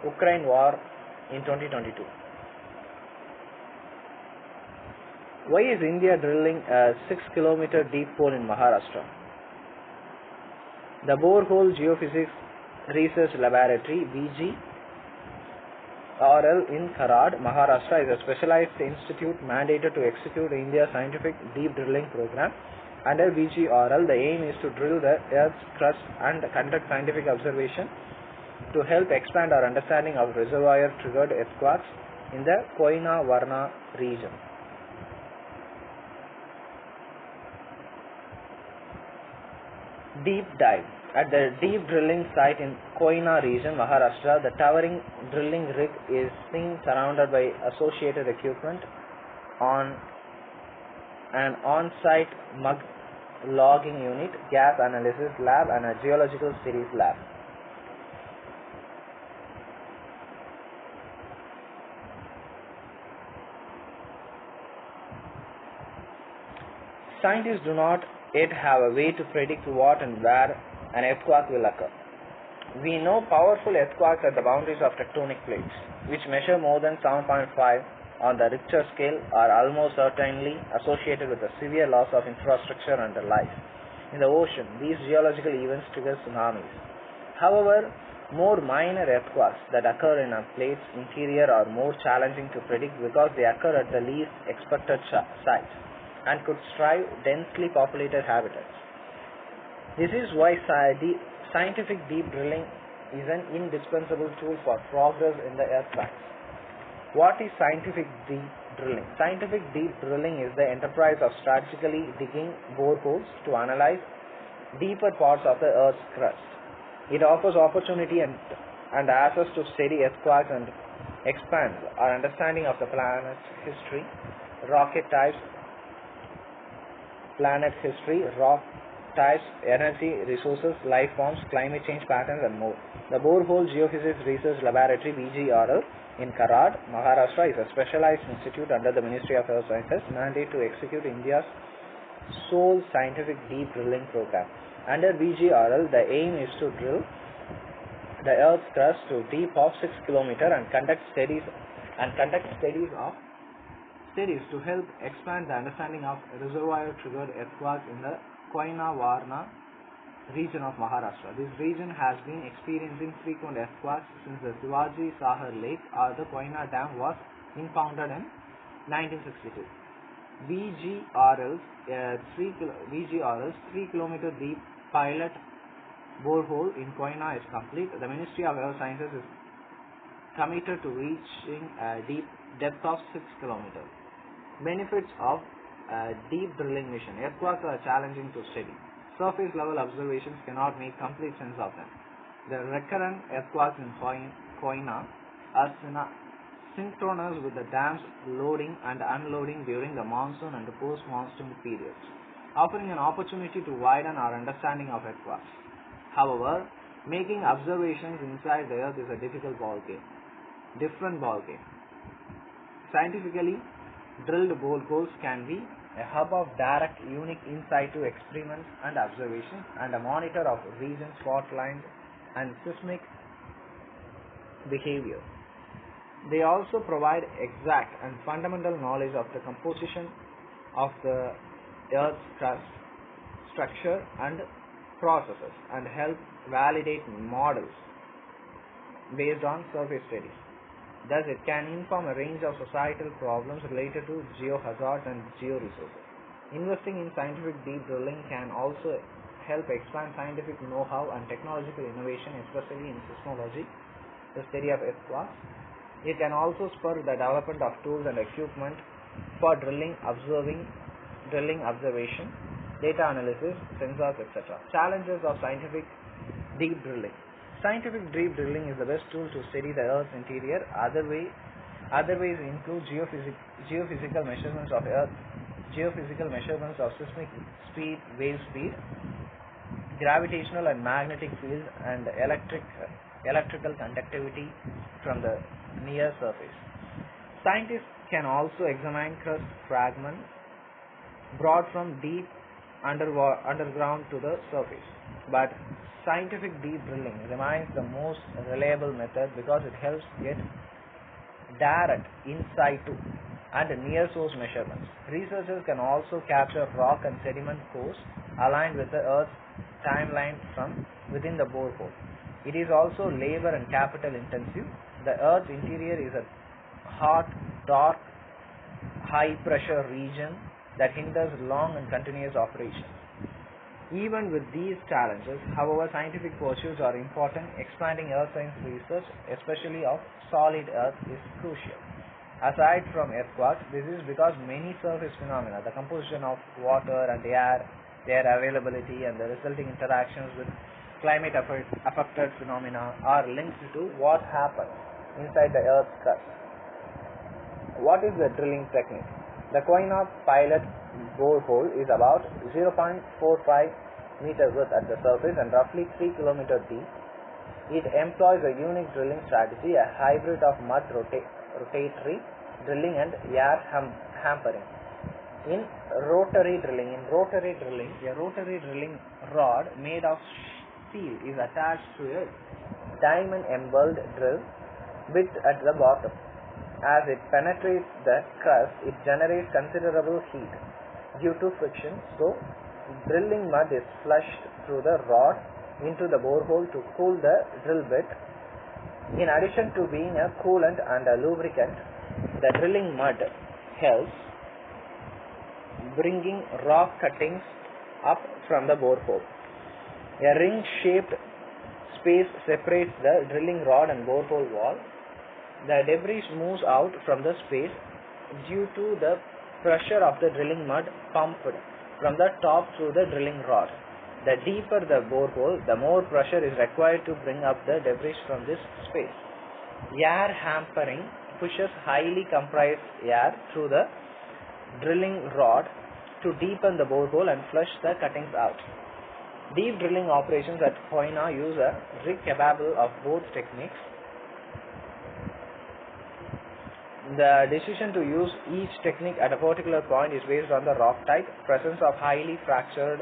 Ukraine war in 2022. Why is India drilling a 6-kilometer deep hole in Maharashtra? The Borehole Geophysics Research Laboratory BGRL in Kharad, Maharashtra is a specialized institute mandated to execute India's scientific deep drilling program. Under BGRL, the aim is to drill the Earth's crust and conduct scientific observation to help expand our understanding of reservoir-triggered earthquakes in the Koyna-Varna region. Deep dive. At the deep drilling site in Koyna region, Maharashtra, the towering drilling rig is seen surrounded by associated equipment on an on-site mud logging unit, gas analysis lab and a geological studies lab. Scientists do not yet have a way to predict what and where an earthquake will occur. We know powerful earthquakes at the boundaries of tectonic plates, which measure more than 7.5 on the Richter scale are almost certainly associated with a severe loss of infrastructure and life. In the ocean, these geological events trigger tsunamis. However, more minor earthquakes that occur in a plate's interior are more challenging to predict because they occur at the least expected sites and could strike densely populated habitats. This is why scientific deep drilling is an indispensable tool for progress in the earth science. What is scientific deep drilling? Scientific deep drilling is the enterprise of strategically digging boreholes to analyze deeper parts of the Earth's crust. It offers opportunity and access to study earthquakes and expands our understanding of the planet's history, rock types, energy, resources, life forms, climate change patterns, and more. The Borehole Geophysics Research Laboratory (BGRL) in Karad, Maharashtra is a specialized institute under the Ministry of Earth Sciences, mandated to execute India's sole scientific deep drilling program. Under BGRL, the aim is to drill the Earth's crust to deep of 6 km and conduct studies to help expand the understanding of reservoir-triggered earthquakes in the Koyna-Varna region of Maharashtra. This region has been experiencing frequent earthquakes since the Shivaji Sahar Lake or the Koyna Dam was impounded in 1962. BGRL's 3 km deep pilot borehole in Koyna is complete. The Ministry of Earth Sciences is committed to reaching a deep depth of 6 km. Benefits of deep drilling mission. Earthquakes are challenging to study. Surface level observations cannot make complete sense of them. The recurrent earthquakes in Koyna are synchronous with the dam's loading and unloading during the monsoon and post-monsoon periods, offering an opportunity to widen our understanding of earthquakes. However, making observations inside the earth is a different ballgame. Scientifically drilled boreholes can be a hub of direct, unique insight to experiments and observations and a monitor of regions, fault lines, and seismic behavior. They also provide exact and fundamental knowledge of the composition of the Earth's crust, structure, and processes, and help validate models based on surface studies. Thus, it can inform a range of societal problems related to geohazards and georesources. Investing in scientific deep drilling can also help expand scientific know-how and technological innovation, especially in seismology, the study of earthquakes. It can also spur the development of tools and equipment for drilling observation, data analysis, sensors, etc. Challenges of scientific deep drilling. Scientific deep drilling is the best tool to study the Earth's interior. Other ways include geophysical measurements of Earth, geophysical measurements of seismic speed, wave speed, gravitational and magnetic fields, and electrical conductivity from the near surface. Scientists can also examine crust fragments brought from deep underground to the surface. But scientific deep drilling remains the most reliable method because it helps get direct insight to and near source measurements. Researchers can also capture rock and sediment cores aligned with the Earth's timeline from within the borehole. It is also labor and capital intensive. The Earth's interior is a hot, dark, high pressure region that hinders long and continuous operations. Even with these challenges, however, scientific pursuits are important. Expanding earth science research, especially of solid earth, is crucial. Aside from earthquakes, this is because many surface phenomena, the composition of water and air, their availability, and the resulting interactions with climate-affected phenomena are linked to what happens inside the Earth's crust. What is the drilling technique? The Koyna pilot borehole is about 0.45 meters width at the surface and roughly 3 km deep. It employs a unique drilling strategy, a hybrid of mud rotatory drilling and air hampering. In rotary drilling, a rotary drilling rod made of steel is attached to a diamond-embedded drill bit at the bottom. As it penetrates the crust, it generates considerable heat due to friction, so drilling mud is flushed through the rod into the borehole to cool the drill bit. In addition to being a coolant and a lubricant, the drilling mud helps bringing rock cuttings up from the borehole. A ring-shaped space separates the drilling rod and borehole wall. The debris moves out from the space due to the pressure of the drilling mud pumped from the top through the drilling rod. The deeper the borehole, the more pressure is required to bring up the debris from this space. Air hampering pushes highly compressed air through the drilling rod to deepen the borehole and flush the cuttings out. Deep drilling operations at Koyna use a rig capable of both techniques. The decision to use each technique at a particular point is based on the rock type, presence of highly fractured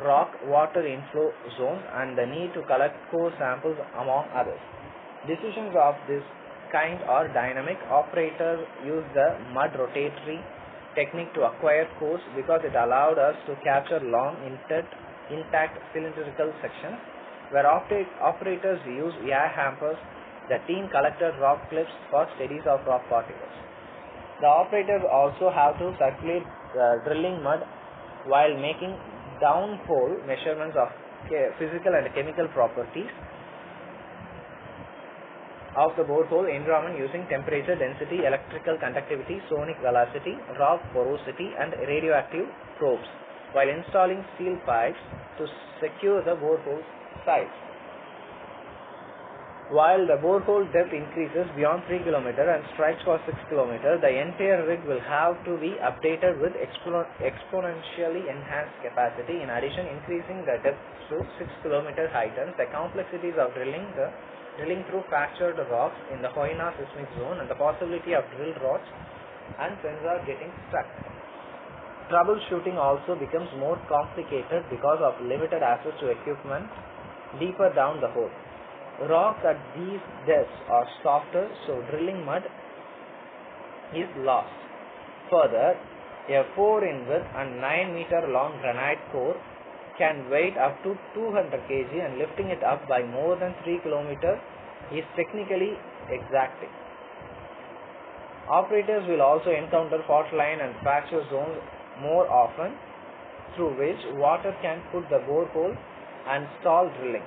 rock, water inflow zones, and the need to collect core samples, among others. Decisions of this kind are dynamic. Operators use the mud rotatory technique to acquire cores because it allowed us to capture long, intact cylindrical sections. Where operators use air hampers, the team collected rock clips for studies of rock particles. The operators also have to circulate the drilling mud while making downhole measurements of physical and chemical properties of the borehole environment using temperature, density, electrical conductivity, sonic velocity, rock porosity, and radioactive probes, while installing steel pipes to secure the borehole sides. While the borehole depth increases beyond 3 km and strikes for 6 km, the entire rig will have to be updated with exponentially enhanced capacity. In addition, increasing the depth to 6 km heightens the complexities of drilling through fractured rocks in the Koyna seismic zone and the possibility of drill rods and sensors getting stuck. Troubleshooting also becomes more complicated because of limited access to equipment deeper down the hole. Rocks at these depths are softer, so drilling mud is lost. Further, a 4 in width and 9 meter long granite core can weigh up to 200 kg, and lifting it up by more than 3 km is technically exacting. Operators will also encounter fault line and fracture zones more often, through which water can put the borehole and stall drilling.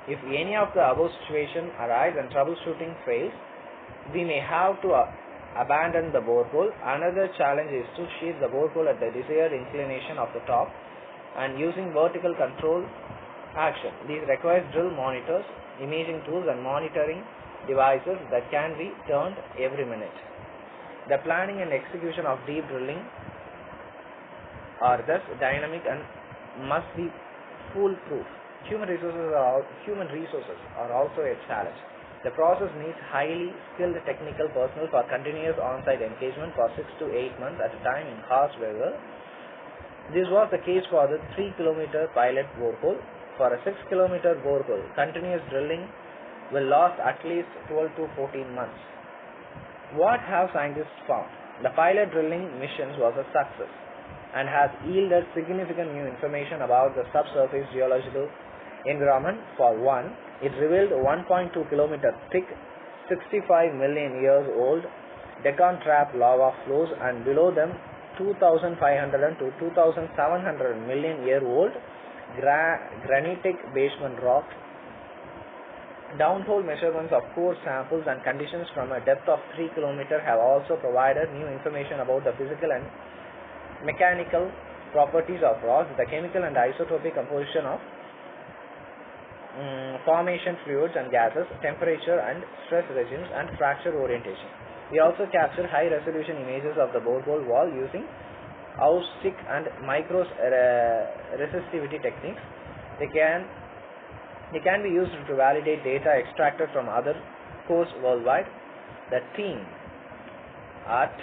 If any of the above situations arise and troubleshooting fails, we may have to abandon the borehole. Another challenge is to shear the borehole at the desired inclination of the top and using vertical control action. These requires drill monitors, imaging tools, and monitoring devices that can be turned every minute. The planning and execution of deep drilling are thus dynamic and must be foolproof. Human resources are also a challenge. The process needs highly skilled technical personnel for continuous on-site engagement for 6 to 8 months at a time in harsh weather. This was the case for the 3 km pilot borehole. For a 6 km borehole, continuous drilling will last at least 12 to 14 months. What have scientists found? The pilot drilling missions was a success and has yielded significant new information about the subsurface geological environment. For one, it revealed 1.2 km thick, 65 million years old Deccan Trap lava flows, and below them 2,500 to 2,700 million year old granitic basement rocks. Downhole measurements of core samples and conditions from a depth of 3 km have also provided new information about the physical and mechanical properties of rocks, the chemical and isotopic composition of formation fluids and gases, temperature and stress regimes, and fracture orientation. We also capture high resolution images of the borehole wall using acoustic and micro resistivity techniques. They can be used to validate data extracted from other cores worldwide. The team at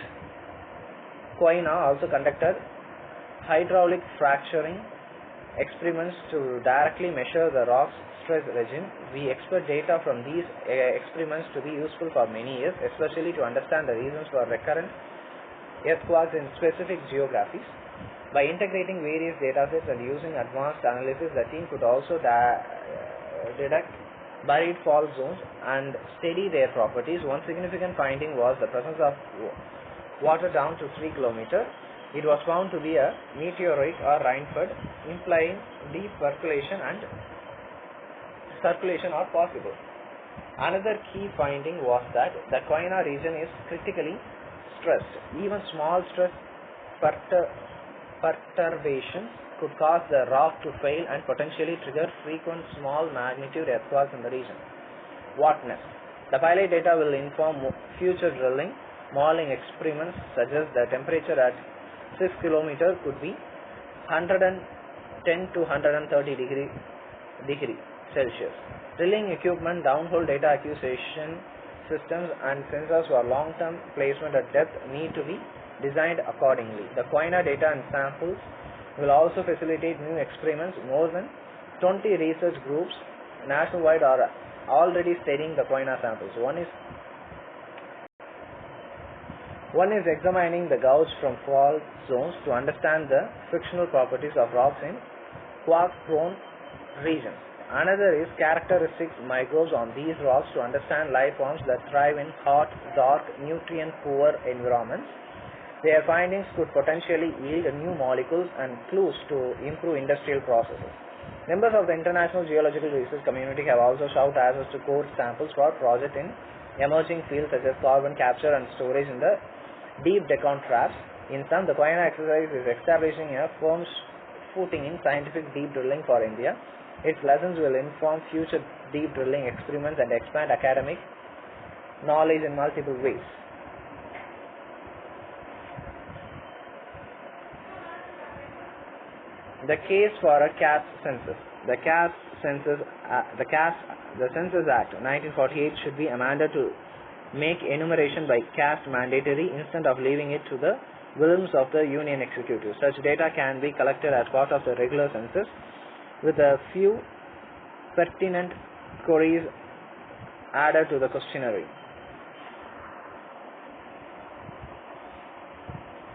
Koyna also conducted hydraulic fracturing experiments to directly measure the rock's stress regime. We expect data from these experiments to be useful for many years, especially to understand the reasons for recurrent earthquakes in specific geographies. By integrating various datasets and using advanced analysis, the team could also detect buried fault zones and study their properties. One significant finding was the presence of water down to 3 km. It was found to be a meteorite or rainfed, implying deep circulation are possible. Another key finding was that the Koyna region is critically stressed. Even small stress perturbations could cause the rock to fail and potentially trigger frequent small magnitude earthquakes in the region. What next? The pilot data will inform future drilling. Modeling experiments suggest the temperature at 6 km could be 110 to 130 degree Celsius. Drilling equipment, downhole data acquisition systems and sensors for long-term placement at depth need to be designed accordingly. The Koyna data and samples will also facilitate new experiments. More than 20 research groups nationwide are already studying the Koyna samples. One is examining the gouge from fault zones to understand the frictional properties of rocks in quake-prone regions. Another is characteristic microbes on these rocks to understand life forms that thrive in hot, dark, nutrient-poor environments. Their findings could potentially yield new molecules and clues to improve industrial processes. Members of the international geological research community have also sought access to core samples for projects in emerging fields such as carbon capture and storage in the deep Deccan traps. In sum, the Koyna exercise is establishing a firm footing in scientific deep drilling for India. Its lessons will inform future deep drilling experiments and expand academic knowledge in multiple ways. The case for a caste census. The Census Act 1948 should be amended to make enumeration by caste mandatory instead of leaving it to the whims of the Union Executive. Such data can be collected as part of the regular census with a few pertinent queries added to the questionnaire.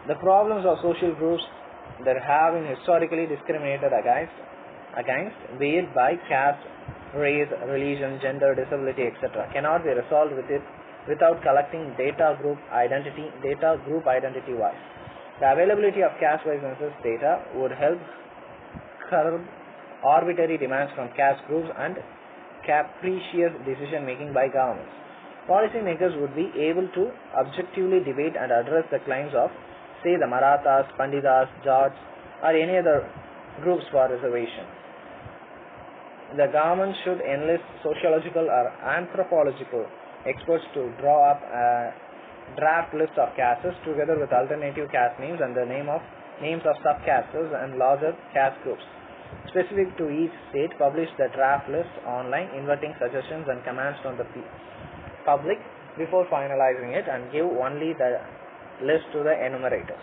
The problems of social groups that have been historically discriminated against, be it by caste, race, religion, gender, disability, etc., cannot be resolved without collecting data group identity wise. The availability of caste-wise census data would help curb arbitrary demands from caste groups and capricious decision making by governments. Policymakers would be able to objectively debate and address the claims of, say, the Marathas, Panditas, Jats, or any other groups for reservation. The government should enlist sociological or anthropological experts to draw up a draft list of castes together with alternative caste names and the names of subcastes and larger caste groups. Specific to each state, publish the draft list online, inviting suggestions and comments from the public before finalizing it, and give only the list to the enumerators.